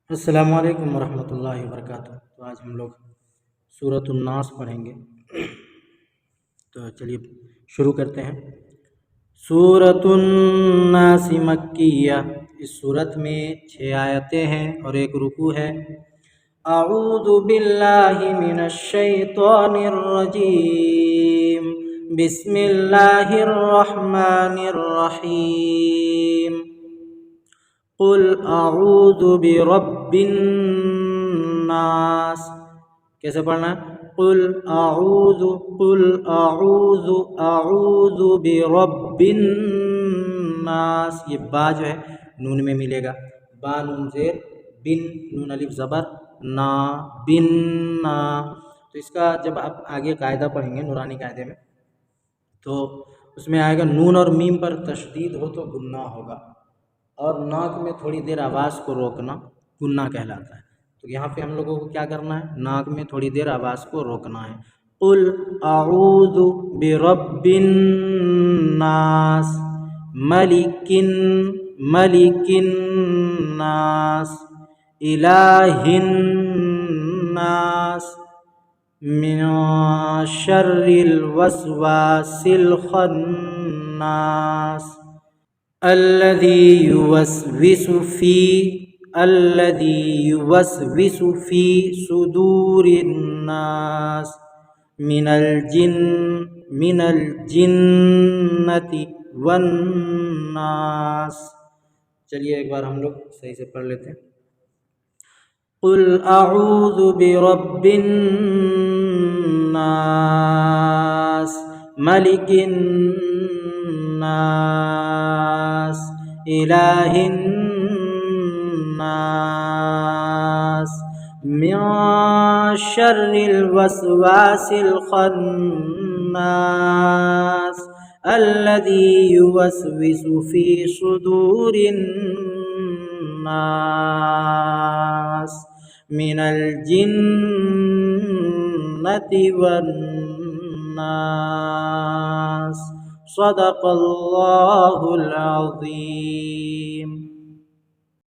अस्सलामु अलैकुम वरहमतुल्लाहि वबरकातुह। तो आज हम लोग सूरतुन नास पढ़ेंगे। तो चलिए शुरू करते हैं। सूरतुन नास मक्किया, इस सूरत में 6 आयतें हैं और एक रुकू है। अऊज़ु बिल्लाहि मिनश शैतानिर रजीम, बिस्मिल्लाहिर रहमानिर रहीम। कुल अऊज़ु बिरब्बिन नास, कैसे पढ़ना है? कुल अऊज़ु अऊज़ु बिरब्बिन नास। ये बा जो है नून में मिलेगा, बा नून ज़ेर, बिन नून अलिफ ज़बर, ना बिन ना। तो इसका जब आप आगे कायदा पढ़ेंगे नूरानी कायदे में, तो उसमें आएगा नून और मीम पर तशदीद हो तो गुन्ना होगा, और नाक में थोड़ी देर आवाज़ को रोकना गुन्ना कहलाता है। तो यहाँ पे हम लोगों को क्या करना है? नाक में थोड़ी देर आवाज़ को रोकना है। कुल अऊज़ु बिरब्बिन नास, मलिकिन नास, इलाहिन नास, मिन शर्रिल वस्वासिल खन्नास, अल्लज़ी युवस्विसु फ़ी सुदूरिन नास मिनल जिन्नति वन नास। चलिए एक बार हम लोग सही से पढ़ लेते हैं। कुल अऊज़ु बिरब्बिन नास, मलिकिन नास, इलाहिन नास, मिन शर्रिल वस्वासिल खन्नास, अल्लज़ी युवस्विसु फ़ी सुदूरिन नास मिनल जिन्नति वन नास। सदक़ल्लाहुल अज़ीम।